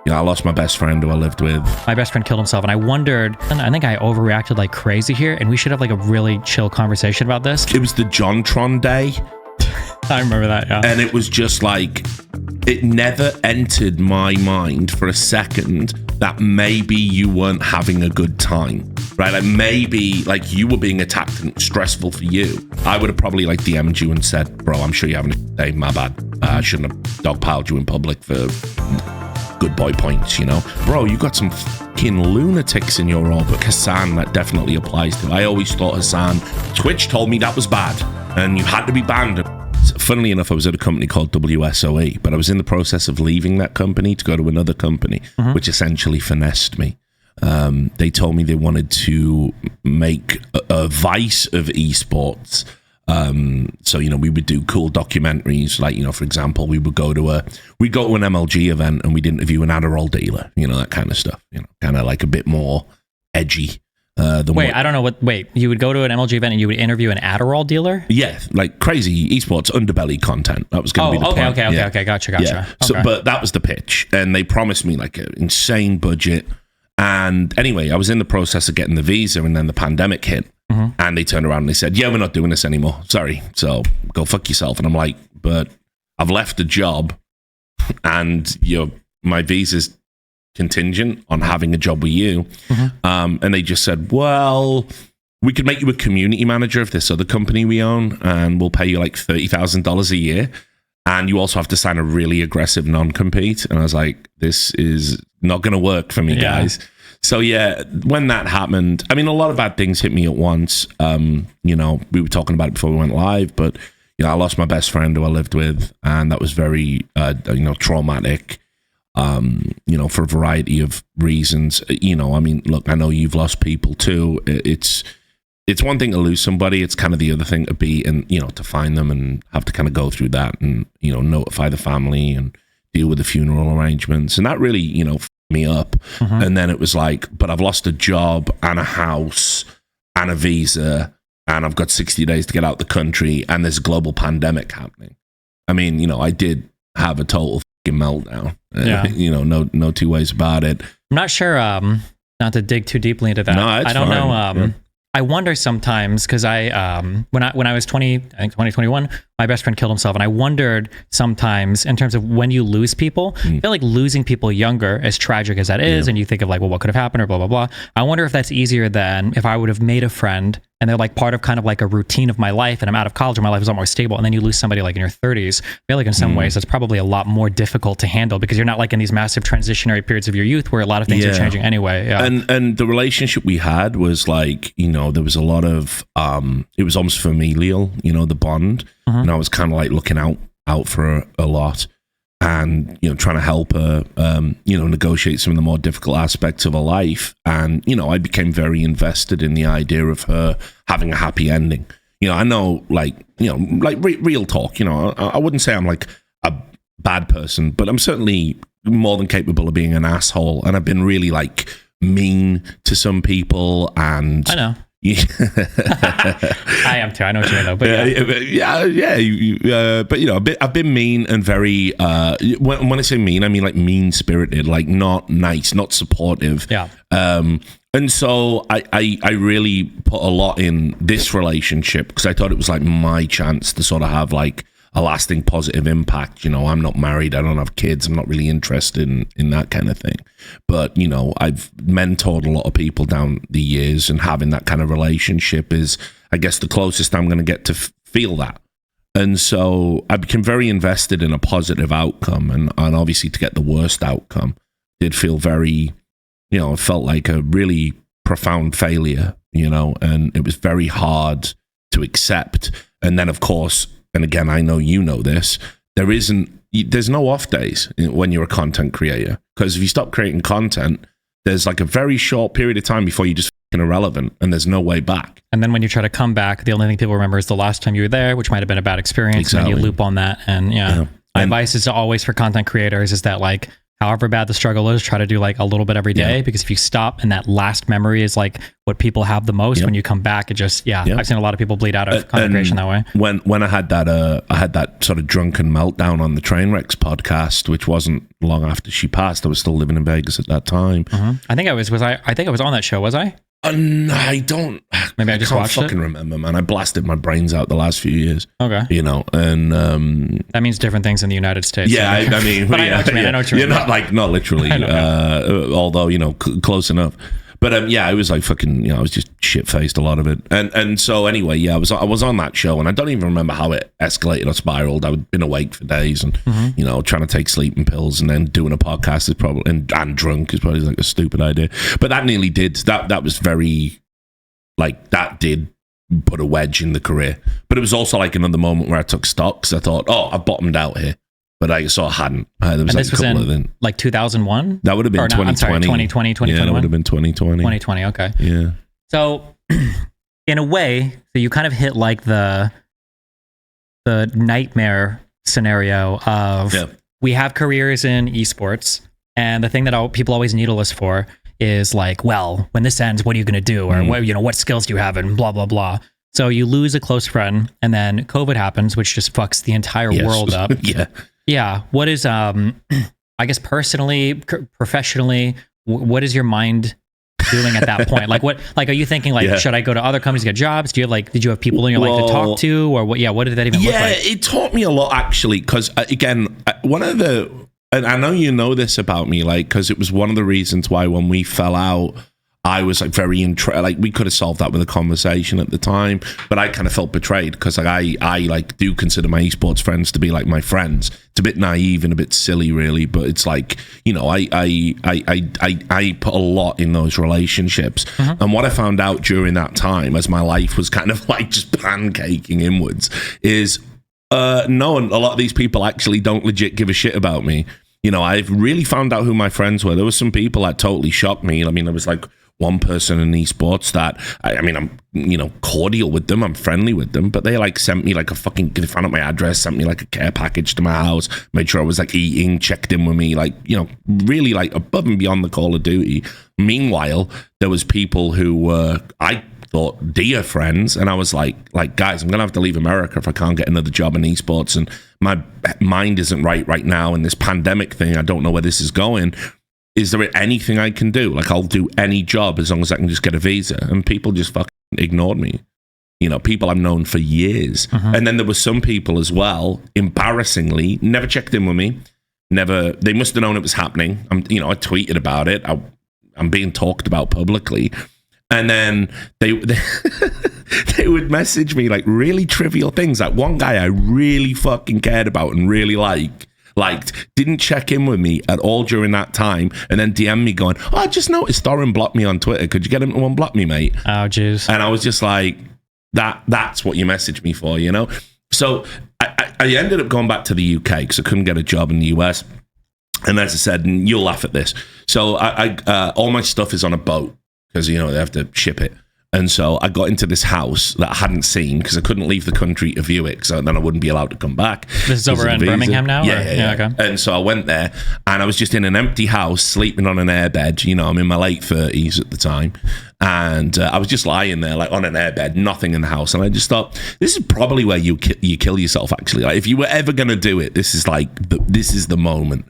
I lost my best friend who I lived with. My best friend killed himself, and I wondered, and I think I overreacted like crazy here, and we should have like a really chill conversation about this. It was the JonTron day. I remember that, yeah. And it was just like, it never entered my mind for a second that maybe you weren't having a good time, right? Like maybe like you were being attacked and stressful for you. I would have probably like DM'd you and said, bro, I'm sure you're having a day, my bad. I shouldn't have dogpiled you in public for good boy points, you know? Bro, you got some fucking lunatics in your orbit. Hassan, that definitely applies to. I always thought Hassan, Twitch told me that was bad and you had to be banned. Funnily enough, I was at a company called WSOE, but I was in the process of leaving that company to go to another company, which essentially finessed me. They told me they wanted to make a vice of esports. So, you know, we would do cool documentaries, like, you know, for example, we would go to an MLG event and we'd interview an Adderall dealer, you know, that kind of stuff, you know, kind of like a bit more edgy. I don't know what. Wait, you would go to an MLG event and you would interview an Adderall dealer? Yeah, like crazy esports underbelly content. That was going to be the point. Okay, gotcha. Yeah. So, but that was the pitch, and they promised me like an insane budget. And anyway, I was in the process of getting the visa, and then the pandemic hit, and they turned around and they said, "Yeah, we're not doing this anymore. Sorry, so go fuck yourself." And I'm like, "But I've left a job, and my visa's contingent on having a job with you." And they just said, well, we could make you a community manager of this other company we own, and we'll pay you like $30,000 a year, and you also have to sign a really aggressive non-compete. And I was like, this is not going to work for me, guys. So yeah, when that happened, I mean, a lot of bad things hit me at once. You know, we were talking about it before we went live, but you know, I lost my best friend who I lived with, and that was very traumatic. You know, for a variety of reasons. You know, I mean, look, I know you've lost people too. It's one thing to lose somebody. It's kind of the other thing to be, and you know, to find them and have to kind of go through that and, you know, notify the family and deal with the funeral arrangements. And that really, you know, f***ed me up. And then it was like, but I've lost a job and a house and a visa, and I've got 60 days to get out the country, and there's a global pandemic happening. I mean, you know, I did have a total meltdown. You know, no two ways about it. I'm not sure, not to dig too deeply into that. No, I don't know. I wonder sometimes, because when I was 20, I think 2021, my best friend killed himself, and I wondered sometimes in terms of when you lose people, I feel like losing people younger, as tragic as that is, and you think of like, well, what could have happened or blah, blah, blah. I wonder if that's easier than if I would have made a friend and they're like part of kind of like a routine of my life, and I'm out of college and my life is a lot more stable, and then you lose somebody like in your 30s. I feel like in some ways that's probably a lot more difficult to handle, because you're not like in these massive transitionary periods of your youth where a lot of things are changing anyway. And the relationship we had was like, you know, there was a lot of it was almost familial, you know, the bond. And I was kind of like looking out for her a lot, and, you know, trying to help her, you know, negotiate some of the more difficult aspects of her life. And, you know, I became very invested in the idea of her having a happy ending. You know, I know, like, you know, like real talk, you know, I wouldn't say I'm like a bad person, but I'm certainly more than capable of being an asshole. And I've been really like mean to some people, and I know. I am too. I know what you mean, though. But but you know, I've been mean and very. When I say mean, I mean like mean spirited, like not nice, not supportive. Yeah. And so I really put a lot in this relationship, because I thought it was like my chance to sort of have like a lasting positive impact. You know, I'm not married, I don't have kids, I'm not really interested in that kind of thing. But, you know, I've mentored a lot of people down the years, and having that kind of relationship is, I guess, the closest I'm going to get to feel that. And so I became very invested in a positive outcome, and obviously to get the worst outcome did feel very, you know, it felt like a really profound failure, you know, and it was very hard to accept. And then, of course, and again, I know you know this, there's no off days when you're a content creator, because if you stop creating content, there's like a very short period of time before you're just fucking irrelevant, and there's no way back. And then when you try to come back, the only thing people remember is the last time you were there, which might have been a bad experience. Exactly. And then you loop on that. And my advice is always for content creators is that, like, however bad the struggle is, try to do like a little bit every day, because if you stop and that last memory is like what people have the most, when you come back, it just, I've seen a lot of people bleed out of congregation that way. When I had that sort of drunken meltdown on the Trainwrecks podcast, which wasn't long after she passed. I was still living in Vegas at that time. I think I was on that show, was I? I don't. Maybe I just watched it. I can't fucking remember, man. I blasted my brains out the last few years. Okay. You know, and that means different things in the United States. Yeah, I mean, but I know what you mean. I know what you mean. You're not literally, although close enough. But it was like fucking, I was just shit faced a lot of it, and so anyway, I was on that show, and I don't even remember how it escalated or spiraled. I'd been awake for days, and trying to take sleeping pills, and then doing a podcast is probably and drunk is probably like a stupid idea. But that nearly did. That was very, like, that did put a wedge in the career. But it was also like another moment where I took stock, because I thought, I've bottomed out here. But I saw I hadn't. There was, this was in like 2001? That would have been 2020. I'm sorry, 2020, 2021? Yeah, that would have been 2020. 2020, okay. Yeah. So, in a way, so you kind of hit like the nightmare scenario of we have careers in esports, and the thing that people always needle us for is like, well, when this ends, what are you going to do? Or what skills do you have, and blah, blah, blah. So you lose a close friend, and then COVID happens, which just fucks the entire world up. Yeah. What is, I guess personally, professionally, what is your mind doing at that point? Like, are you thinking like, should I go to other companies to get jobs? Do you have did you have people in your life to talk to, or what? Yeah. What did that even look like? Yeah, it taught me a lot, actually. Cause again, one of the, and I know you know this about me, like, cause it was one of the reasons why when we fell out, I was like very like we could have solved that with a conversation at the time, but I kind of felt betrayed, because like I like do consider my esports friends to be like my friends. It's a bit naive and a bit silly, really, but it's like, I put a lot in those relationships, and what I found out during that time, as my life was kind of like just pancaking inwards, is no, and a lot of these people actually don't legit give a shit about me. I've really found out who my friends were. There were some people that totally shocked me. I mean, there was like one person in esports that I'm cordial with them, I'm friendly with them, but they like sent me like a fucking, they found out my address, sent me like a care package to my house, made sure I was like eating, checked in with me, like, really like above and beyond the Call of Duty. Meanwhile, there was people who were, I thought, dear friends, and I was like guys, I'm gonna have to leave America if I can't get another job in esports, and my mind isn't right now in this pandemic thing. I don't know where this is going. Is there anything I can do? Like, I'll do any job as long as I can just get a visa. And people just fucking ignored me. People I've known for years. And then there were some people as well, embarrassingly, never checked in with me. They must have known it was happening. I tweeted about it. I'm being talked about publicly. And then they would message me like really trivial things. Like one guy I really fucking cared about and really liked, didn't check in with me at all during that time, and then DM me going, I just noticed Thorin blocked me on Twitter. Could you get him to unblock me, mate? Oh, jeez. And I was just like, that's what you messaged me for, So I ended up going back to the UK because I couldn't get a job in the US. And as I said, and you'll laugh at this, so I all my stuff is on a boat, because, they have to ship it. And so I got into this house that I hadn't seen, because I couldn't leave the country to view it, so then I wouldn't be allowed to come back. This is over in Birmingham now? Yeah. Okay. And so I went there, and I was just in an empty house, sleeping on an airbed. I'm in my late 30s at the time. And I was just lying there, like on an airbed, nothing in the house. And I just thought, this is probably where you kill yourself, actually. Like, if you were ever going to do it, this is like, this is the moment.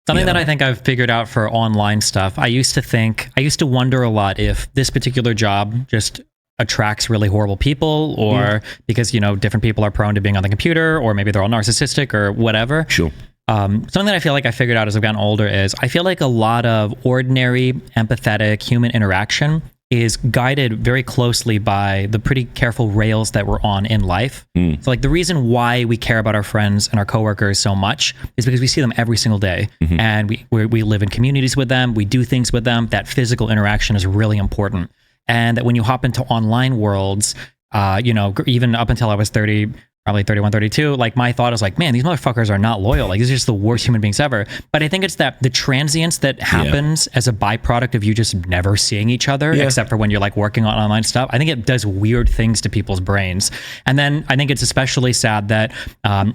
Something that I think I've figured out for online stuff, I used to wonder a lot if this particular job just attracts really horrible people, or because, different people are prone to being on the computer, or maybe they're all narcissistic or whatever. Sure. Something that I feel like I figured out as I've gotten older is I feel like a lot of ordinary, empathetic human interaction is guided very closely by the pretty careful rails that we're on in life. So like the reason why we care about our friends and our coworkers so much is because we see them every single day, and we live in communities with them, we do things with them. That physical interaction is really important. And that when you hop into online worlds, even up until I was 30, probably 31, 32, like my thought is like, man, these motherfuckers are not loyal. Like, these are just the worst human beings ever. But I think it's that the transience that happens as a byproduct of you just never seeing each other, except for when you're like working on online stuff. I think it does weird things to people's brains. And then I think it's especially sad that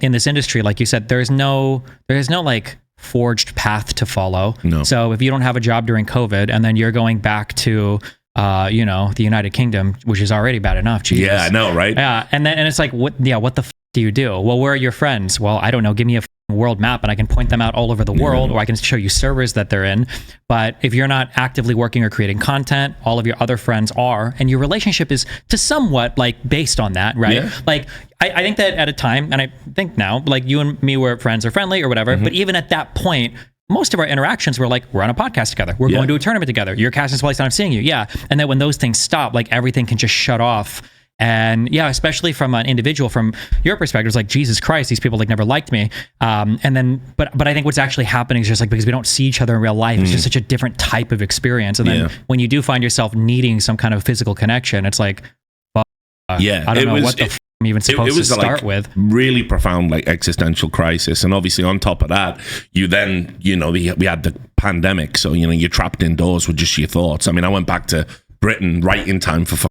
in this industry, like you said, there's no like forged path to follow. No. So if you don't have a job during COVID and then you're going back to the United Kingdom, which is already bad enough. Jesus. Yeah, I know, right? Yeah, and it's like, what the do you do? Well, where are your friends? Well, I don't know. Give me a world map and I can point them out all over the world, or I can show you servers that they're in. But if you're not actively working or creating content, all of your other friends are, and your relationship is to somewhat like based on that, right? Yeah. Like I think that at a time, and I think now, like you and me were friends or friendly or whatever, but even at that point, most of our interactions were like, we're on a podcast together. We're going to a tournament together. You're casting Splice and I'm seeing you. Yeah. And then when those things stop, like everything can just shut off. And yeah, especially from an individual, from your perspective, it's like, Jesus Christ, these people like never liked me. And then, but I think what's actually happening is just like, because we don't see each other in real life, it's just such a different type of experience. And then when you do find yourself needing some kind of physical connection, it's like, I don't know what the I'm even supposed to start with. Really profound, like existential crisis. And obviously on top of that, you then, we had the pandemic. So, you're trapped indoors with just your thoughts. I mean, I went back to Britain right in time for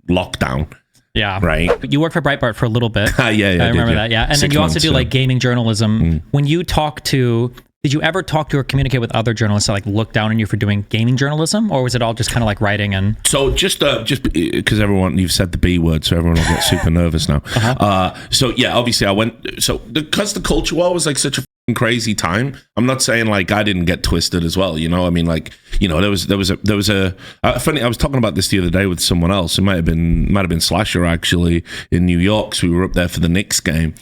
lockdown. Yeah. Right. You worked for Breitbart for a little bit. I remember that. Yeah. And then you also do like gaming journalism. When you did you ever talk to or communicate with other journalists that like look down on you for doing gaming journalism, or was it all just kind of like writing? And so just because you've said the B word, so everyone will get super nervous now. So yeah, obviously I went. So because the culture war was like such a crazy time. I'm not saying like I didn't get twisted as well. I mean, like there was a funny. I was talking about this the other day with someone else. It might have been Slasher actually in New York. So we were up there for the Knicks game,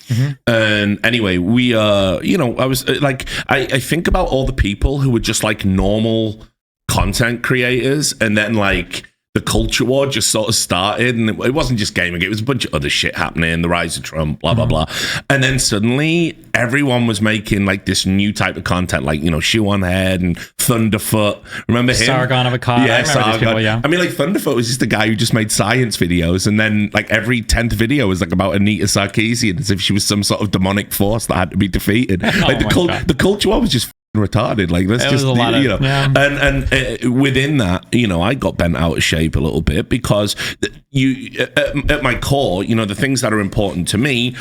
and anyway, we I was like I think about all the people who were just like normal content creators, and then like the culture war just sort of started, and it wasn't just gaming, it was a bunch of other shit happening, the rise of Trump, blah, blah, blah. And then suddenly everyone was making like this new type of content, like, Shoe on Head and Thunderfoot. Remember him? Sargon of Akkad. Yeah, Sargon. Yeah. I mean, like Thunderfoot was just a guy who just made science videos, and then like every 10th video was like about Anita Sarkeesian, as if she was some sort of demonic force that had to be defeated. Like the culture war was just retarded. Like that's just and within that, I got bent out of shape a little bit because at my core, the things that are important to me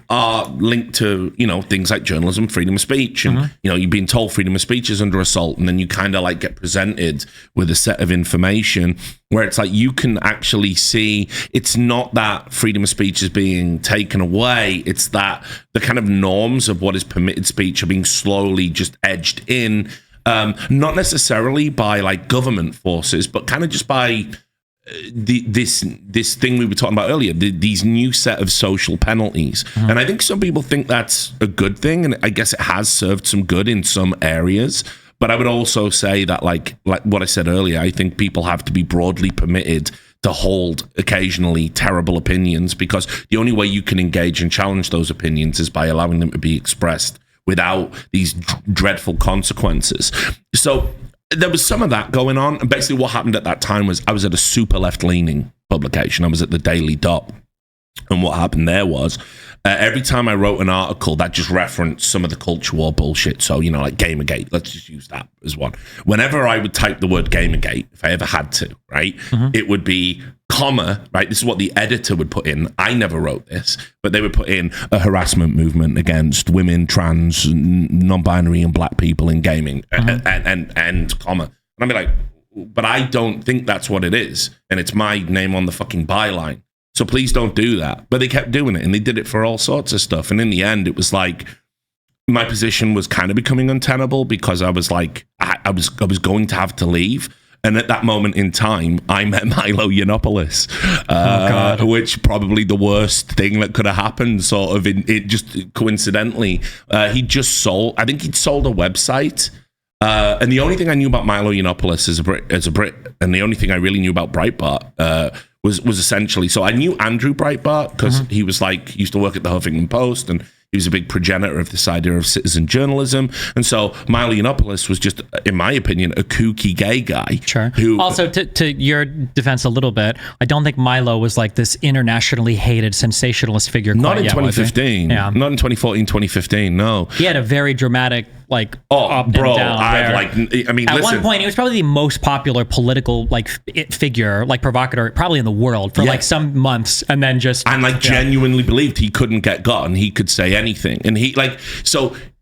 are linked to things like journalism, freedom of speech, and you're being told freedom of speech is under assault, and then you kind of like get presented with a set of information where it's like you can actually see it's not that freedom of speech is being taken away, it's that the kind of norms of what is permitted speech are being slowly just edged in, not necessarily by like government forces, but kind of just by this thing we were talking about earlier, these new set of social penalties. And I think some people think that's a good thing, and I guess it has served some good in some areas. But I would also say that like what I said earlier, I think people have to be broadly permitted to hold occasionally terrible opinions, because the only way you can engage and challenge those opinions is by allowing them to be expressed without these dreadful consequences. So there was some of that going on. And basically what happened at that time was I was at a super left-leaning publication. I was at the Daily Dot. And what happened there was every time I wrote an article that just referenced some of the culture war bullshit, so, like Gamergate, let's just use that as one. Whenever I would type the word Gamergate, if I ever had to, right, it would be comma, right? This is what the editor would put in. I never wrote this, but they would put in a harassment movement against women, trans, non-binary, and black people in gaming, and comma. And I'd be like, but I don't think that's what it is. And it's my name on the fucking byline. So please don't do that. But they kept doing it, and they did it for all sorts of stuff. And in the end, it was like my position was kind of becoming untenable, because I was like, I was going to have to leave. And at that moment in time, I met Milo Yiannopoulos, which probably the worst thing that could have happened, sort of, it just coincidentally. He just sold, I think he'd sold a website. And the only thing I knew about Milo Yiannopoulos as a Brit, and the only thing I really knew about Breitbart was essentially, so I knew Andrew Breitbart because he was like, he used to work at the Huffington Post, and he was a big progenitor of this idea of citizen journalism. And so Milo Yiannopoulos was just, in my opinion, a kooky gay guy. Sure. Who, also, to your defense a little bit, I don't think Milo was like this internationally hated sensationalist figure. Not in 2015. Yeah. Not in 2014, 2015. No. He had a very dramatic, like, up and down. At one point, he was probably the most popular political figure, like provocateur, probably in the world for like some months, and then just genuinely believed he couldn't get got and he could say anything. And he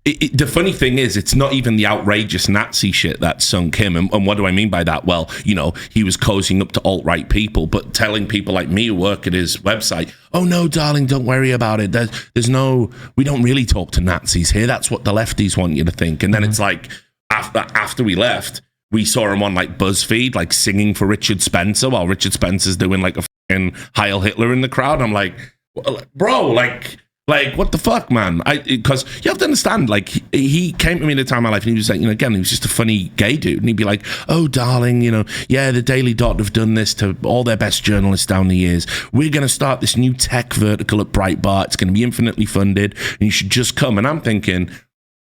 the funny thing is, it's not even the outrageous Nazi shit that sunk him. And what do I mean by that? Well, you know, he was cozying up to alt-right people, but telling people like me who work at his website, oh no, darling, don't worry about it. We don't really talk to Nazis here. That's what the lefties want you to think. And then it's like, after we left, we saw him on like BuzzFeed, like singing for Richard Spencer while Richard Spencer's doing like a fucking Heil Hitler in the crowd. I'm like, bro, like what the fuck, man? Because you have to understand, like, he came to me in a time of my life and he was like, you know, again, he was just a funny gay dude. And he'd be like, oh, darling, you know, yeah, the Daily Dot have done this to all their best journalists down the years. We're going to start this new tech vertical at Breitbart. It's going to be infinitely funded and you should just come. And I'm thinking,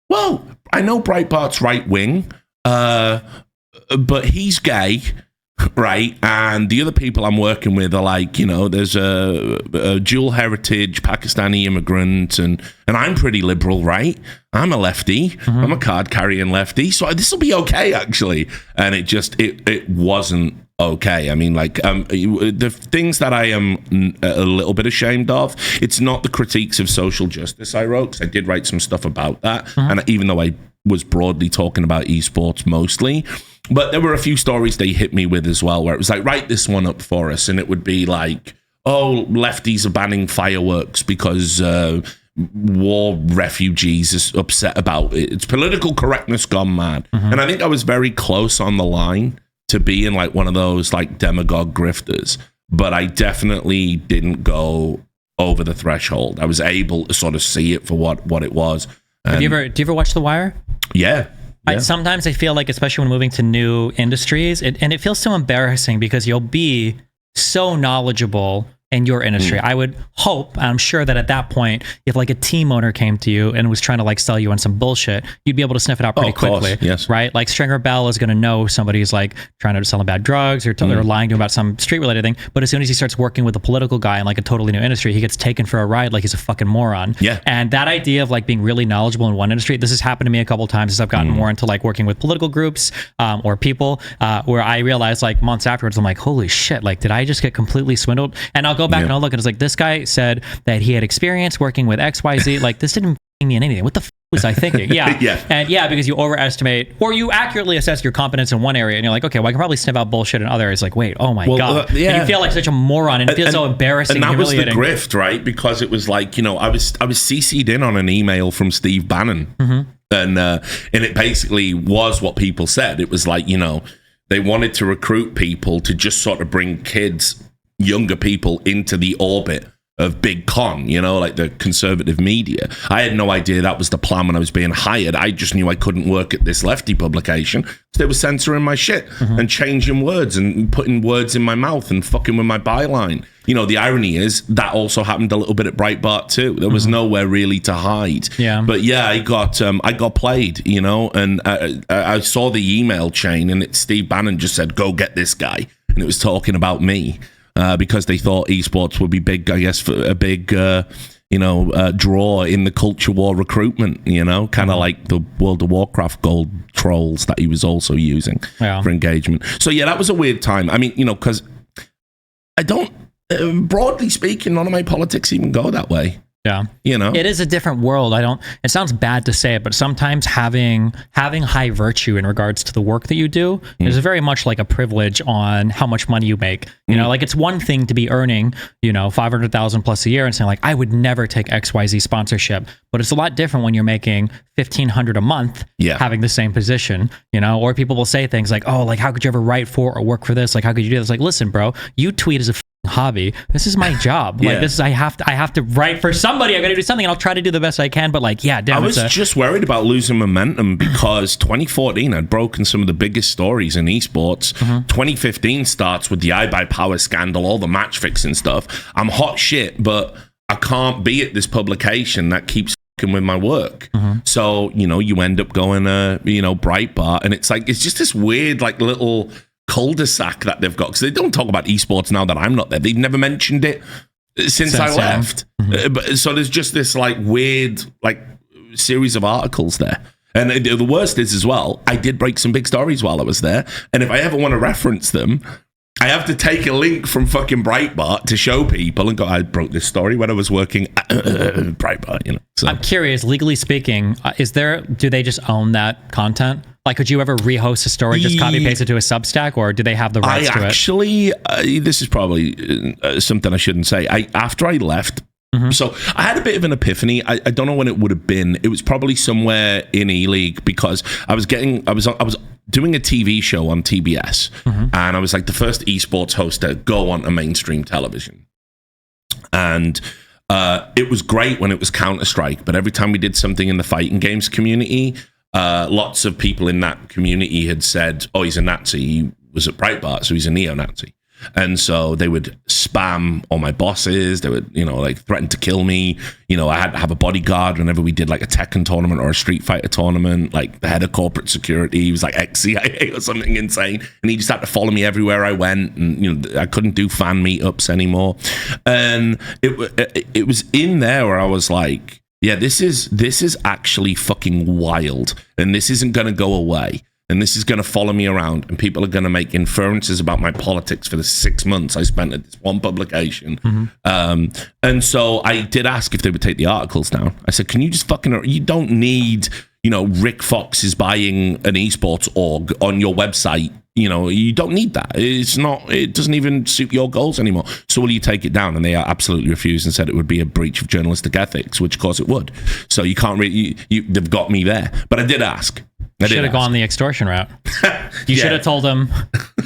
well, I know Breitbart's right wing, but he's gay. Right, and the other people I'm working with are like, you know, there's a dual heritage Pakistani immigrant, and I'm pretty liberal, right? I'm a lefty. I'm a card carrying lefty, so this will be okay actually. And it wasn't okay. I mean, like, the things that I am a little bit ashamed of, it's not the critiques of social justice I wrote, because I did write some stuff about that, and even though I was broadly talking about esports mostly, but there were a few stories they hit me with as well, where it was like, write this one up for us, and it would be like, oh, lefties are banning fireworks because war refugees is upset about it. It's political correctness gone mad. And I think I was very close on the line to being like one of those like demagogue grifters, but I definitely didn't go over the threshold. I was able to sort of see it for what it was. Do you ever watch The Wire? Yeah. Sometimes I feel like, especially when moving to new industries, it feels so embarrassing because you'll be so knowledgeable in your industry. I would hope, I'm sure that at that point, if like a team owner came to you and was trying to like sell you on some bullshit, you'd be able to sniff it out pretty quickly. Yes. Right? Like Stringer Bell is going to know somebody's like trying to sell him bad drugs or they're lying to him about some street related thing. But as soon as he starts working with a political guy in like a totally new industry, he gets taken for a ride like he's a fucking moron. Yeah. And that idea of like being really knowledgeable in one industry, this has happened to me a couple of times as I've gotten more into like working with political groups or people where I realized like months afterwards, I'm like, holy shit, like did I just get completely swindled? And I'll go back and I'll look and it's like, this guy said that he had experience working with XYZ. Like, this didn't mean anything. What the f was I thinking? Yeah. And because you overestimate or you accurately assess your competence in one area and you're like, okay, well, I can probably sniff out bullshit in other areas. Like, wait, oh my God. And you feel like such a moron and it feels so embarrassing. And that was the humiliating. grift, right? Because it was like, you know, I was CC'd in on an email from Steve Bannon. And it basically was what people said. It was like, you know, they wanted to recruit people to just sort of bring kids, younger people into the orbit of big con, you know, like the conservative media. I had no idea that was the plan when I was being hired. I just knew I couldn't work at this lefty publication. They were censoring my shit and changing words and putting words in my mouth and fucking with my byline. You know, the irony is that also happened a little bit at Breitbart too. There was nowhere really to hide. Yeah. But yeah, I got played, you know, and I saw the email chain and Steve Bannon just said, go get this guy. And it was talking about me. Because they thought esports would be big, I guess, for a big, draw in the culture war recruitment, you know, kind of like the World of Warcraft gold trolls that he was also using for engagement. So, yeah, that was a weird time. I mean, you know, because I don't, broadly speaking, none of my politics even go that way. Yeah. You know, it is a different world. It sounds bad to say it, but sometimes having high virtue in regards to the work that you do is very much like a privilege on how much money you make. You know, like it's one thing to be earning, you know, 500,000 plus a year and saying like, I would never take XYZ sponsorship, but it's a lot different when you're making 1,500 a month, having the same position, you know, or people will say things like, oh, like, how could you ever write for or work for this? Like, how could you do this? Like, listen, bro, you tweet as a hobby. This is my job. Like this is, I have to write for somebody. I'm going to do something and I'll try to do the best I can. But like, yeah, damn, I was just worried about losing momentum because 2014 had broken some of the biggest stories in esports. 2015 starts with the iBuyPower scandal, all the match fixing stuff. I'm hot shit, but I can't be at this publication that keeps fucking with my work. So, you know, you end up going, Breitbart, and it's like, it's just this weird, like little cul-de-sac that they've got, because they don't talk about esports now that I'm not there. They've never mentioned it since I left. But so there's just this like weird like series of articles there. And the worst is as well, I did break some big stories while I was there. And if I ever want to reference them, I have to take a link from fucking Breitbart to show people and go, I broke this story when I was working at Breitbart, you know. So. I'm curious, legally speaking, do they just own that content? Like, could you ever rehost a story, just copy paste it to a Substack, or do they have the rights to it? This is probably something I shouldn't say. After I left, so I had a bit of an epiphany. I don't know when it would have been. It was probably somewhere in E-League, because I was doing a TV show on TBS, and I was like the first esports host to go on to mainstream television. And it was great when it was Counter-Strike, but every time we did something in the fighting games community, lots of people in that community had said, oh, he's a Nazi. He was at Breitbart, so he's a neo-Nazi. And so they would spam all my bosses. They would, like threaten to kill me. I had to have a bodyguard whenever we did like a Tekken tournament or a Street Fighter tournament. Like the head of corporate security, he was like ex-CIA or something insane. And he just had to follow me everywhere I went. And, I couldn't do fan meetups anymore. And it was in there where I was like, yeah, this is actually fucking wild. And this isn't going to go away. And this is going to follow me around, and people are going to make inferences about my politics for the 6 months I spent at this one publication. And so I did ask if they would take the articles down. I said, can you just you don't need, Rick Fox is buying an esports org on your website. You don't need that. It doesn't even suit your goals anymore. So will you take it down? And they absolutely refused and said it would be a breach of journalistic ethics, which of course it would. So you can't really, they've got me there. But I did ask. Should have gone the extortion route. You should have told them,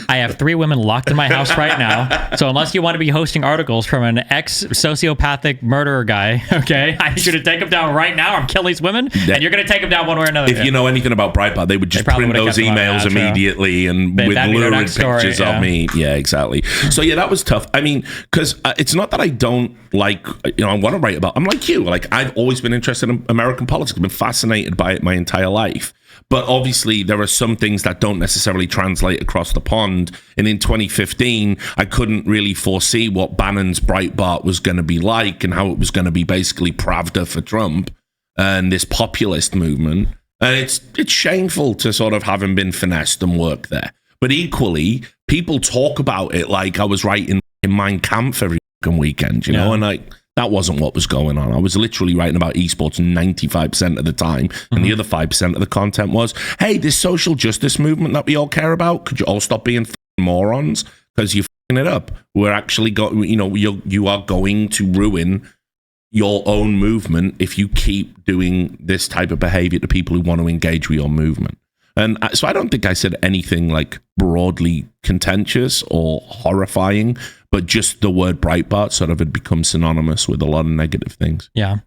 I have 3 women locked in my house right now. So unless you want to be hosting articles from an ex-sociopathic murderer guy, okay, I should have taken them down right now. I'm killing these women, and you're going to take them down one way or another. If you know anything about Breitbart, they would just print those emails immediately and with lurid pictures of me. Yeah, exactly. So yeah, that was tough. I mean, because it's not that I don't like, I want to write about, I'm like you. Like, I've always been interested in American politics. I've been fascinated by it my entire life. But obviously, there are some things that don't necessarily translate across the pond. And in 2015, I couldn't really foresee what Bannon's Breitbart was going to be like and how it was going to be basically Pravda for Trump and this populist movement. And it's shameful to sort of having been finessed and work there. But equally, people talk about it like I was writing in Mein Kampf every weekend, and like, that wasn't what was going on. I was literally writing about esports 95% of the time, and the other 5% of the content was, hey, this social justice movement that we all care about, could you all stop being morons? Because you're it up. We're actually you are going to ruin your own movement if you keep doing this type of behavior to people who want to engage with your movement. And so I don't think I said anything like broadly contentious or horrifying, but just the word Breitbart sort of had become synonymous with a lot of negative things. Yeah.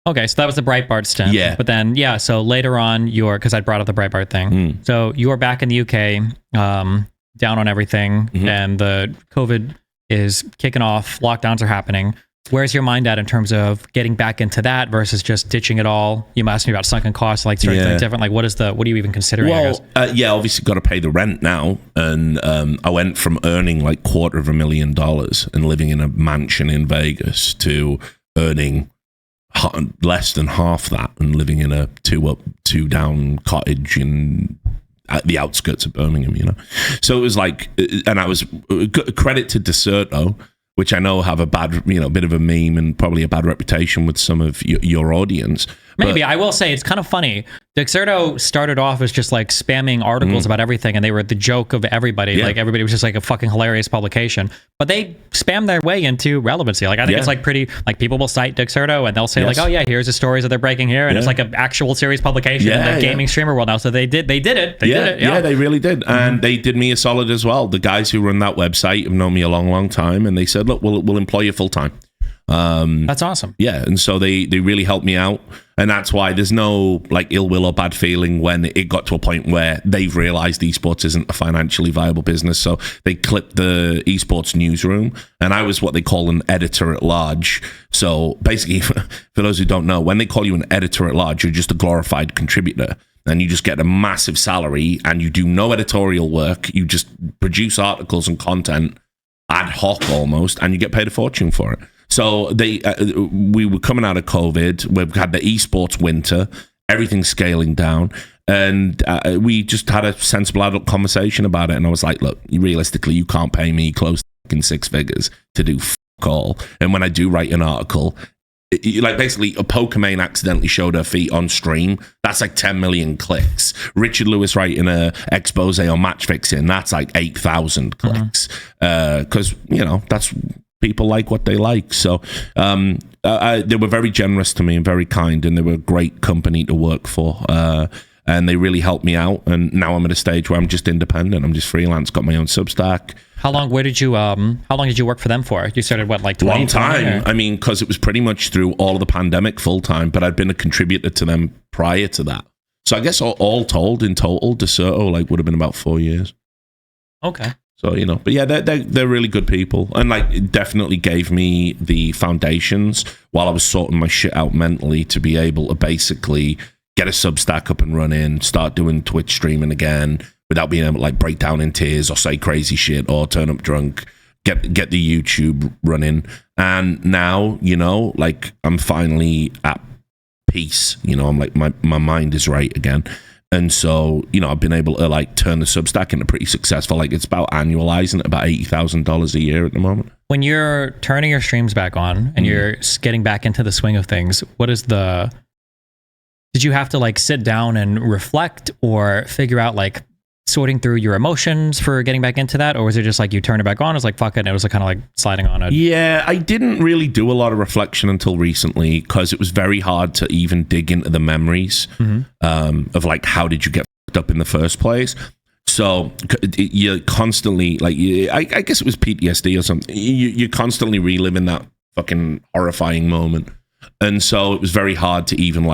Okay, so that was the Breitbart stint. Yeah. But then, so later on, because I brought up the Breitbart thing. So you were back in the UK, down on everything, and the COVID is kicking off, lockdowns are happening. Where's your mind at in terms of getting back into that versus just ditching it all? You asked me about sunken costs, like something different. Like, what are you even considering? Well, obviously got to pay the rent now. And I went from earning like $250,000 and living in a mansion in Vegas to earning less than half that and living in a 2-up, 2-down cottage at the outskirts of Birmingham, So it was like, and I was credit to Dexerto, which I know have a bad, bit of a meme and probably a bad reputation with some of your audience. Maybe. I will say it's kind of funny. Dexerto started off as just like spamming articles about everything, and they were the joke of everybody. Yeah. Like, everybody was just like a fucking hilarious publication. But they spam their way into relevancy. Like, I think it's like pretty, like, people will cite Dexerto and they'll say like, oh yeah, here's the stories that they're breaking here, and it's like an actual serious publication in the gaming streamer world now. So they did it. They did it. Yeah, they really did. And they did me a solid as well. The guys who run that website have known me a long, long time, and they said, look, we'll employ you full time. That's awesome. Yeah, and so they really helped me out, and that's why there's no like ill will or bad feeling when it got to a point where they've realized esports isn't a financially viable business. So they clipped the esports newsroom, and I was what they call an editor at large. So basically, for those who don't know, when they call you an editor at large, you're just a glorified contributor, and you just get a massive salary, and you do no editorial work. You just produce articles and content ad hoc almost, and you get paid a fortune for it. So we were coming out of COVID. We've had the esports winter. Everything's scaling down. And we just had a sensible adult conversation about it. And I was like, look, realistically, you can't pay me close to six figures to do fuck all. And when I do write an article, like basically a Pokemon accidentally showed her feet on stream, that's like 10 million clicks. Richard Lewis writing a expose on match fixing, that's like 8,000 clicks. Because, that's people like what they like. So they were very generous to me and very kind, and they were a great company to work for. And they really helped me out. And now I'm at a stage where I'm just independent. I'm just freelance, got my own Substack. How long did you work for them for? You started like 20? Long time. I mean, because it was pretty much through all of the pandemic full time, but I'd been a contributor to them prior to that. So I guess all told, in total, Dexerto would have been about 4 years. Okay. So, but yeah, they're really good people. And it definitely gave me the foundations while I was sorting my shit out mentally to be able to basically get a Substack up and running, start doing Twitch streaming again without being able to break down in tears or say crazy shit or turn up drunk, get the YouTube running. And now, I'm finally at peace. I'm like, my mind is right again. And so, I've been able to turn the Substack into pretty successful. It's about annualizing at about $80,000 a year at the moment. When you're turning your streams back on and you're getting back into the swing of things, did you have to sit down and reflect or figure out sorting through your emotions for getting back into that? Or was it just you turn it back on, it was fuck it, and it was kind of sliding on it? Yeah, I didn't really do a lot of reflection until recently because it was very hard to even dig into the memories of how did you get fucked up in the first place. So you're constantly I guess it was PTSD or something. You're constantly reliving that fucking horrifying moment. And so it was very hard to even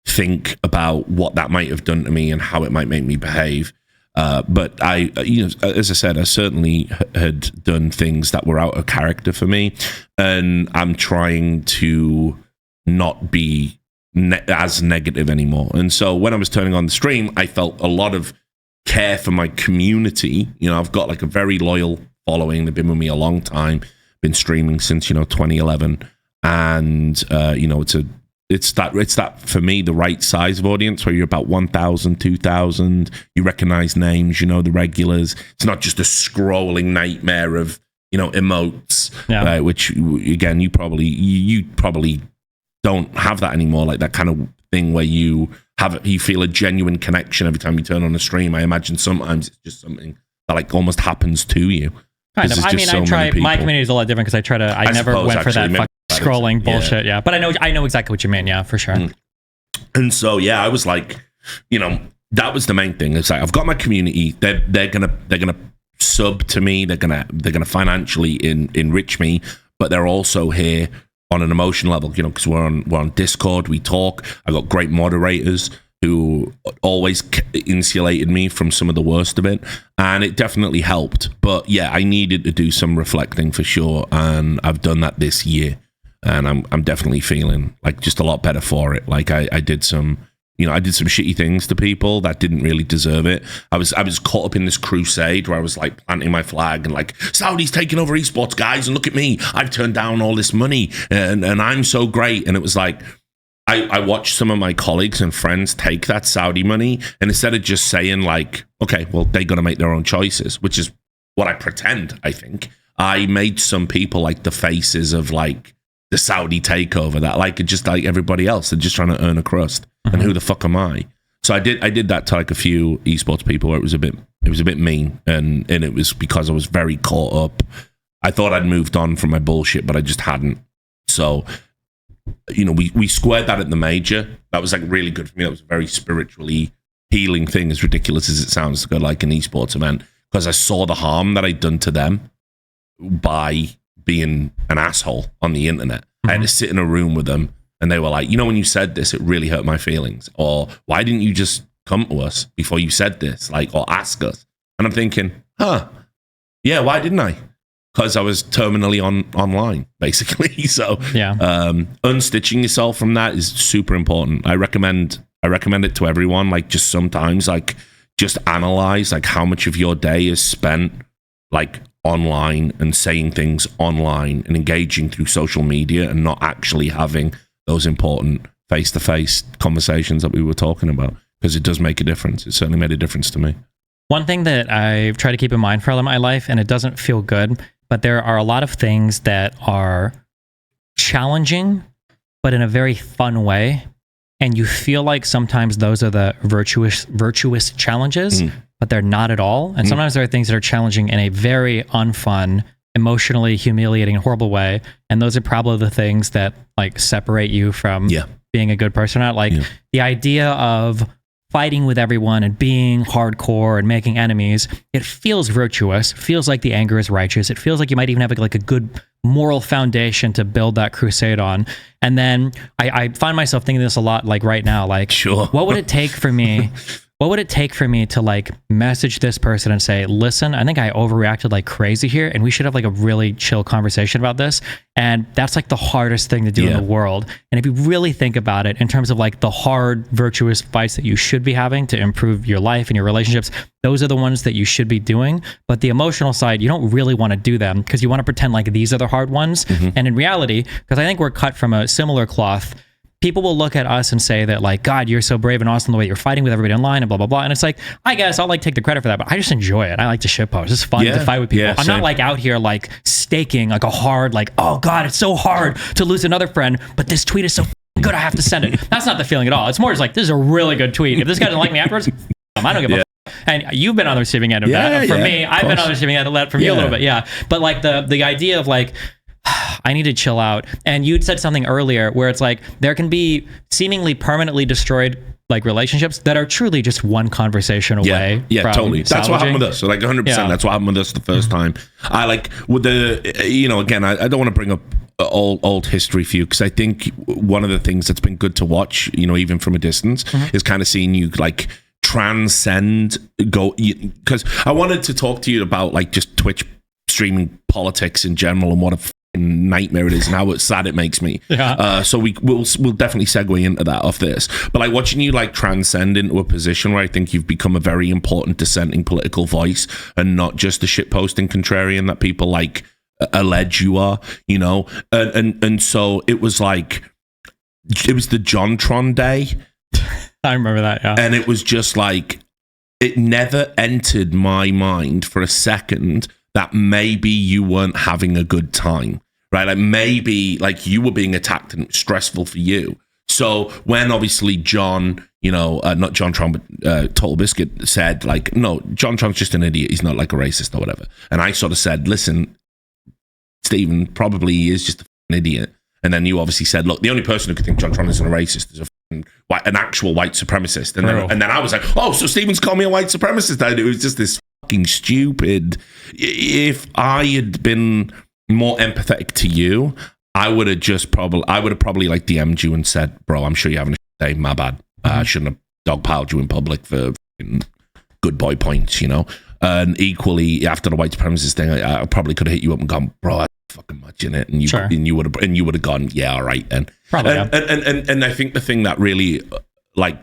think about what that might have done to me and how it might make me behave. But I, as I said, I certainly had done things that were out of character for me, and I'm trying to not be as negative anymore. And so when I was turning on the stream, I felt a lot of care for my community. I've got a very loyal following. They've been with me a long time, been streaming since 2011, and it's that for me, the right size of audience where you're about 1,000, 2,000. You recognize names, the regulars. It's not just a scrolling nightmare of emotes, which again you probably don't have that anymore. That kind of thing where you feel a genuine connection every time you turn on a stream. I imagine sometimes it's just something that almost happens to you. Kind of. I mean, I try. My community is a lot different because I never went for that fucking scrolling bullshit. Yeah, but I know exactly what you mean. Yeah, for sure. And so I was that was the main thing. It's I've got my community. They're gonna sub to me. They're gonna financially enrich me, but they're also here on an emotional level. Because we're on Discord. We talk. I got great moderators who always insulated me from some of the worst of it, and it definitely helped. But I needed to do some reflecting for sure, and I've done that this year, and I'm definitely feeling just a lot better for it. I did some shitty things to people that didn't really deserve it. I was caught up in this crusade where I was planting my flag and Saudi's taking over esports, guys, and look at me, I've turned down all this money and I'm so great. And it was I watched some of my colleagues and friends take that Saudi money, and instead of just saying okay, well, they're going to make their own choices, which is what I pretend, I think, I made some people the faces of the Saudi takeover that just like everybody else. They're just trying to earn a crust. And who the fuck am I? So I did that to a few esports people where it was a bit mean, and it was because I was very caught up. I thought I'd moved on from my bullshit, but I just hadn't. So we squared that at the major. That was really good for me. That was a very spiritually healing thing, as ridiculous as it sounds to go an esports event, because I saw the harm that I'd done to them by being an asshole on the internet. I had to sit in a room with them, and they were like, when you said this, it really hurt my feelings. Or why didn't you just come to us before you said this, or ask us? And I'm thinking, yeah, why didn't I? Because I was terminally online, basically. So unstitching yourself from that is super important. I recommend it to everyone. Just sometimes, just analyze how much of your day is spent online and saying things online and engaging through social media and not actually having those important face-to-face conversations that we were talking about. because it does make a difference. It certainly made a difference to me. One thing that I try to keep in mind for all of my life, and it doesn't feel good, but there are a lot of things that are challenging, but in a very fun way. And you feel like sometimes those are the virtuous challenges, but they're not at all. And sometimes there are things that are challenging in a very unfun, emotionally humiliating, horrible way. And those are probably the things that like separate you from being a good person. Not like the idea of fighting with everyone and being hardcore and making enemies. It feels virtuous, feels like the anger is righteous. It feels like you might even have like a good moral foundation to build that crusade on. And then I find myself thinking this a lot, like right now, like, what would it take for me? What would it take for me to like message this person and say, listen, I think I overreacted like crazy here, and we should have like a really chill conversation about this. And that's like the hardest thing to do in the world. And if you really think about it in terms of like the hard, virtuous fights that you should be having to improve your life and your relationships, those are the ones that you should be doing. But the emotional side, you don't really want to do them because you want to pretend like these are the hard ones. And in reality, because I think we're cut from a similar cloth, people will look at us and say that like, God, you're so brave and awesome the way you're fighting with everybody online and blah, blah, blah. And it's like, I guess I'll like take the credit for that, but I just enjoy it. I like to shitpost. It's fun to fight with people. I'm not like out here like staking like a hard, like, oh God, it's so hard to lose another friend, but this tweet is so good, I have to send it. That's not the feeling at all. It's more just like, this is a really good tweet. If this guy doesn't like me afterwards, I don't give a And you've been on the receiving end of that. For me, I've been on the receiving end of that from you a little bit. Yeah. But like the idea of like, I need to chill out. And you'd said something earlier where it's like there can be seemingly permanently destroyed like relationships that are truly just one conversation away. Yeah, totally. That's what happened with us. So like 100%. That's what happened with us the first time. I like with the, you know, again, I don't want to bring up old history for you because I think one of the things that's been good to watch, you know, even from a distance, is kind of seeing you like transcend because I wanted to talk to you about like just Twitch streaming politics in general and what a nightmare it is and how sad it makes me. So we'll definitely segue into that off this. But like watching you like transcend into a position where I think you've become a very important dissenting political voice and not just a shitposting contrarian that people like allege you are, you know. And so it was like it was the JonTron day. I remember that, yeah. And it was just like it never entered my mind for a second that maybe you weren't having a good time, right? Like maybe like you were being attacked and it was stressful for you. So when obviously John, you know, not JonTron, but Total Biscuit said like, no, JonTron's just an idiot. He's not like a racist or whatever. And I sort of said, listen, Stephen, probably he is just an idiot. And then you obviously said, look, the only person who could think JonTron isn't a racist is an actual white supremacist. And then I was like, oh, so Stephen's called me a white supremacist. It was just this fucking stupid. If I had been more empathetic to you, I would have probably like DM'd you and said, bro, I'm sure you're having a day. My bad. I shouldn't have dogpiled you in public for good boy points, you know. And equally, after the white supremacist thing, I probably could have hit you up and gone, bro, that's fucking much in it, and you would have gone, yeah, all right, then. Probably, and I think the thing that really like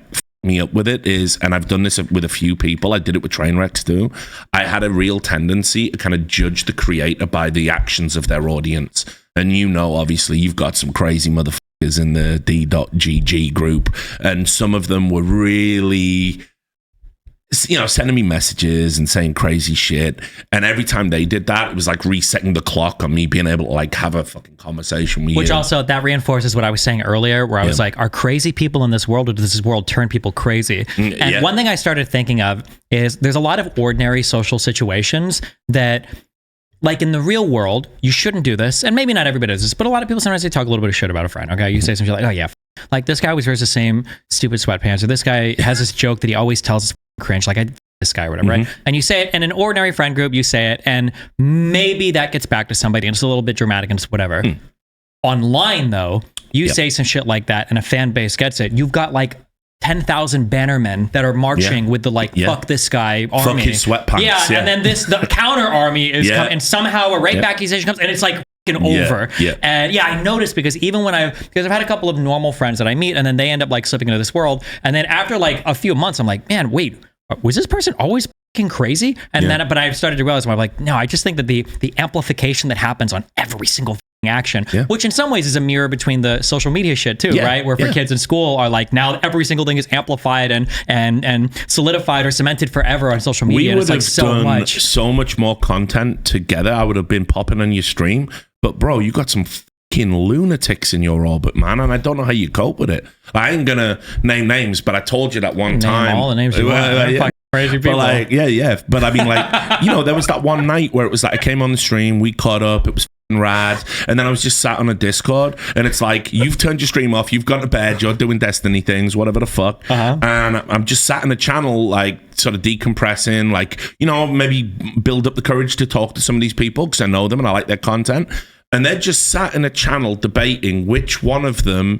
me up with it is, and I've done this with a few people, I did it with Trainwrecks too, I had a real tendency to kind of judge the creator by the actions of their audience. And you know, obviously, you've got some crazy motherfuckers in the D.GG group, and some of them were really, you know, sending me messages and saying crazy shit. And every time they did that, it was like resetting the clock on me being able to like have a fucking conversation with you. Which also, that reinforces what I was saying earlier, where I was like, are crazy people in this world, or does this world turn people crazy? And one thing I started thinking of is there's a lot of ordinary social situations that, like in the real world, you shouldn't do this. And maybe not everybody does this, but a lot of people sometimes they talk a little bit of shit about a friend. Okay, you say something like, oh yeah, like this guy always wears the same stupid sweatpants, or this guy has this joke that he always tells us cringe, like this guy or whatever, right? And you say it in an ordinary friend group, you say it, and maybe that gets back to somebody and it's a little bit dramatic and it's whatever. Online though, you say some shit like that and a fan base gets it. You've got like 10,000 bannermen that are marching with the like, fuck this guy army. Fuck his sweatpants. And then the counter army is coming, and somehow a rape accusation comes, and it's like over. And I noticed because even because I've had a couple of normal friends that I meet, and then they end up like slipping into this world, and then after like a few months, I'm like, man, wait, was this person always fucking crazy? And then, but I started to realize, I'm like, no, I just think that the amplification that happens on every single action, Yeah. which in some ways is a mirror between the social media shit too, Yeah. right? Where for kids in school are like, now every single thing is amplified and solidified or cemented forever on social media. We And would it's like have done so much more content together. I would have been popping on your stream. But bro, you got some fucking lunatics in your orbit, man, and I don't know how you cope with it. I ain't gonna name names, but I told you that one time. All the names you want. Yeah. Crazy people. But like, yeah. But I mean, like, there was that one night where it was like I came on the stream, we caught up, it was rad, and then I was just sat on a Discord, and it's like, you've turned your stream off, you've gone to bed, you're doing Destiny things, whatever the fuck, and I'm just sat in the channel, like, sort of decompressing, like, maybe build up the courage to talk to some of these people because I know them and I like their content. And they're just sat in a channel debating which one of them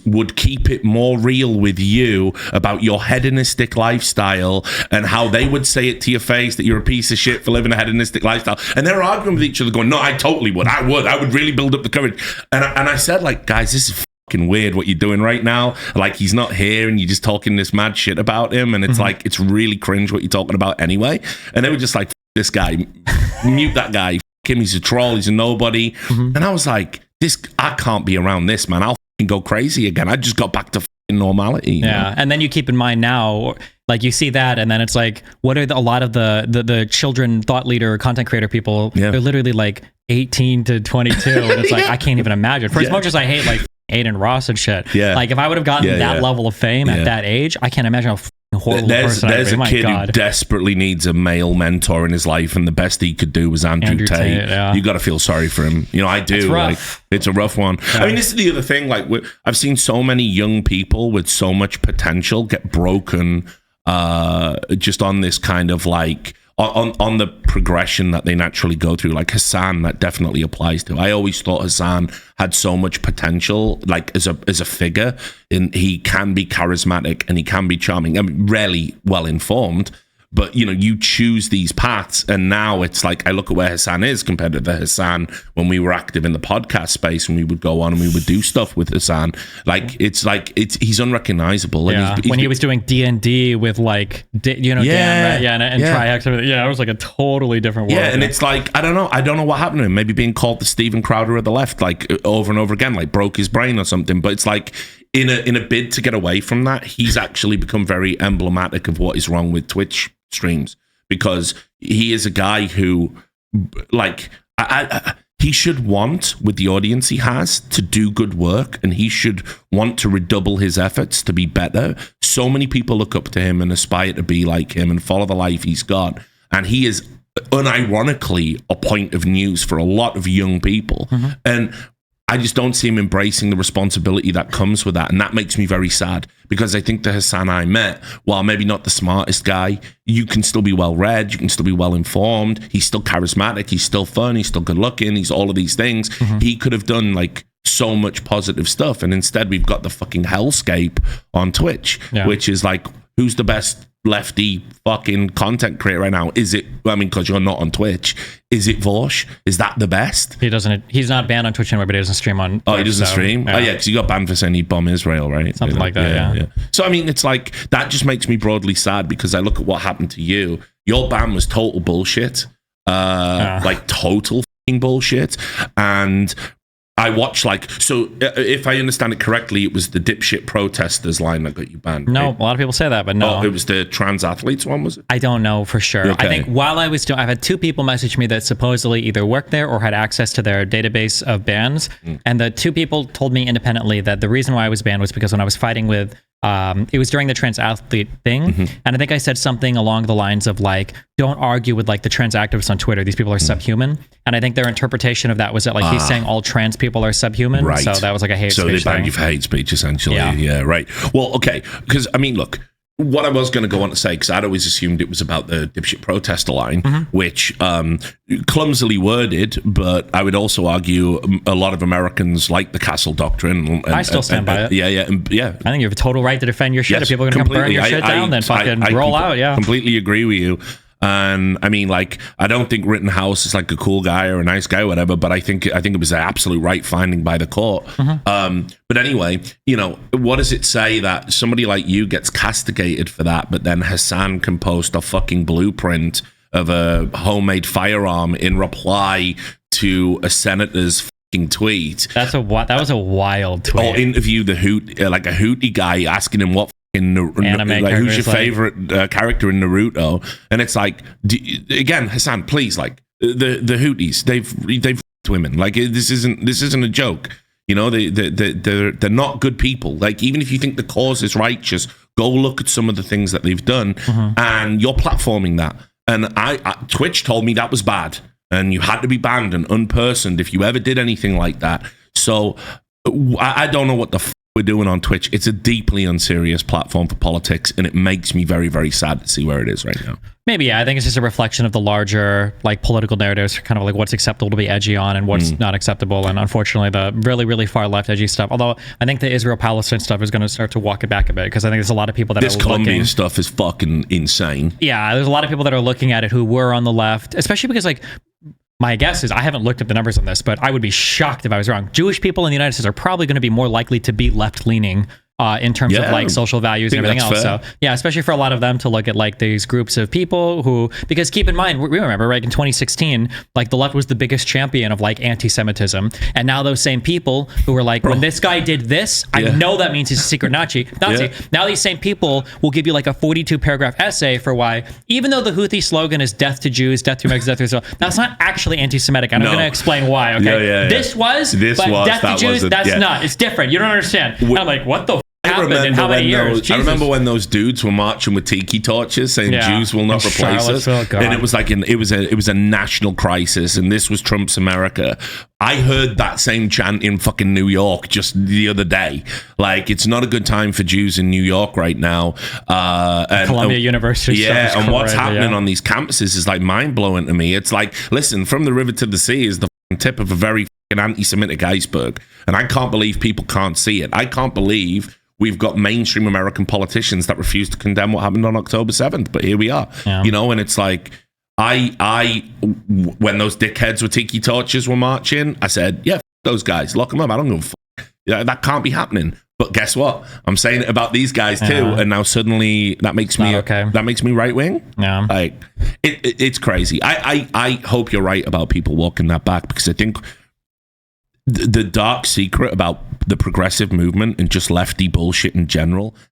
would keep it more real with you about your hedonistic lifestyle and how they would say it to your face that you're a piece of shit for living a hedonistic lifestyle. And they're arguing with each other going, no, I totally would. I would really build up the courage. And I said, like, guys, this is fucking weird what you're doing right now. Like, he's not here and you're just talking this mad shit about him. And it's like, it's really cringe what you're talking about anyway. And they were just like, F- this guy, mute that guy. Him, he's a troll, he's a nobody. And I was like, I can't be around this, man. I'll fucking go crazy again. I just got back to fucking normality. Yeah. And then you keep in mind now, like, you see that, and then it's like, what are a lot of the children thought leader, content creator people? They're literally like 18 to 22. And it's like, I can't even imagine. For as much as I hate like Aiden Ross and shit, like, if I would have gotten that level of fame at that age, I can't imagine how horrible person there's a kid who desperately needs a male mentor in his life, and the best he could do was Andrew Tate. You got to feel sorry for him. I do. It's rough. Like, it's a rough one. I mean, this is the other thing. Like, I've seen so many young people with so much potential get broken just on this kind of like on the progression that they naturally go through. Like Hassan, that definitely applies to. I always thought Hassan had so much potential, like as a figure, and he can be charismatic and he can be charming. I mean, rarely well informed, but you choose these paths, and now it's like I look at where Hassan is compared to the Hassan when we were active in the podcast space, and we would go on and we would do stuff with Hassan. He's unrecognizable. Yeah, and when he was doing D&D with like Dan, right? And Trihex, everything. Yeah, it was like a totally different world. Yeah, and it's like I don't know what happened to him. Maybe being called the Steven Crowder of the left, like over and over again, like broke his brain or something. But it's like in a bid to get away from that, he's actually become very emblematic of what is wrong with Twitch streams, because he is a guy who, like, he should want, with the audience he has, to do good work, and he should want to redouble his efforts to be better. So many people look up to him and aspire to be like him and follow the life he's got, and he is unironically a point of news for a lot of young people. And I just don't see him embracing the responsibility that comes with that. And that makes me very sad, because I think the Hassan I met, while maybe not the smartest guy, you can still be well read, you can still be well informed. He's still charismatic, he's still fun, he's still good looking, he's all of these things. He could have done like so much positive stuff. And instead we've got the fucking hellscape on Twitch, which is like, who's the best lefty fucking content creator right now? Is it, I mean, because you're not on Twitch, is it Vosh? Is that the best? He's not banned on Twitch anymore, but he doesn't stream on Twitch. He doesn't stream? Yeah. Oh yeah, because you got banned for saying he'd bomb Israel, right? Something like that, yeah. So I mean, it's like, that just makes me broadly sad, because I look at what happened to you. Your ban was total bullshit. Like total fucking bullshit. And I watched, like, so if I understand it correctly, it was the dipshit protesters line that got you banned. No, right? a lot of people say that, but no. Oh, it was the trans athletes one, was it? I don't know for sure. Okay. I think while I was doing, I've had two people message me that supposedly either worked there or had access to their database of bans. And the two people told me independently that the reason why I was banned was because when I was fighting with, it was during the trans athlete thing. And I think I said something along the lines of like, don't argue with like the trans activists on Twitter. These people are subhuman. And I think their interpretation of that was that like he's saying all trans people are subhuman. Right. So that was like a hate speech. So they banned you for hate speech, essentially. Yeah, right. Well, okay. Because, I mean, look, what I was going to go on to say, because I'd always assumed it was about the dipshit protester line, which clumsily worded, but I would also argue a lot of Americans like the Castle Doctrine. And, I still stand by it. Yeah. I think you have a total right to defend your shit. Yes, if people are going to come burn your shit down, then fucking roll out. Yeah, completely agree with you. And I mean, like, I don't think Rittenhouse is like a cool guy or a nice guy or whatever, but I think it was an absolute right finding by the court. But anyway, what does it say that somebody like you gets castigated for that, but then Hassan can post a fucking blueprint of a homemade firearm in reply to a senator's tweet. That was a wild tweet. Or interview the like a Houthi guy asking him what like who's your favorite character in Naruto, and it's like again, Hassan, please, like the Houthis, they've women, like this isn't a joke. You know, they're not good people. Like, even if you think the cause is righteous, go look at some of the things that they've done, and you're platforming that. And Twitch told me that was bad, and you had to be banned and unpersoned if you ever did anything like that. So I don't know what the we're doing on Twitch. It's a deeply unserious platform for politics, and it makes me very, very sad to see where it is right now. Maybe, yeah. I think it's just a reflection of the larger, like, political narratives, kind of like what's acceptable to be edgy on and what's not acceptable. And unfortunately, the really, really far left edgy stuff. Although I think the Israel-Palestine stuff is going to start to walk it back a bit, because I think there's a lot of people that this Colombian stuff is fucking insane. Yeah, there's a lot of people that are looking at it who were on the left, especially because, like, my guess is, I haven't looked at the numbers on this, but I would be shocked if I was wrong. Jewish people in the United States are probably going to be more likely to be left-leaning in terms of like social values and everything else. Fair. So yeah, especially for a lot of them to look at like these groups of people who, because keep in mind, we remember, right, in 2016, like the left was the biggest champion of like anti-Semitism. And now those same people who were like, when this guy did this, I know that means he's a secret Nazi. Now these same people will give you like a 42 paragraph essay for why, even though the Houthi slogan is death to Jews, death to Mexicans, death to Israel, that's not actually anti-Semitic. And I'm going to explain why. Okay. This was, death to Jews, that's not. It's different. You don't understand. I'm like, what the I remember when those dudes were marching with tiki torches saying Jews will not replace us, and it was like it was a national crisis, and this was Trump's America. I heard that same chant in fucking New York just the other day. Like, it's not a good time for Jews in New York right now. And Columbia University. Yeah, and what's happening on these campuses is like mind blowing to me. It's like, listen, from the river to the sea is the tip of a very anti-Semitic iceberg, and I can't believe people can't see it. I can't believe we've got mainstream American politicians that refuse to condemn what happened on October 7th, but here we are, you know, and it's like, when those dickheads with tiki torches were marching, I said, yeah, those guys, lock them up. I don't give a fuck. Yeah, that can't be happening. But guess what? I'm saying it about these guys too, and now suddenly that makes me that makes me right wing. Yeah, like it's crazy. I hope you're right about people walking that back, because I think the dark secret about the progressive movement and just lefty bullshit in general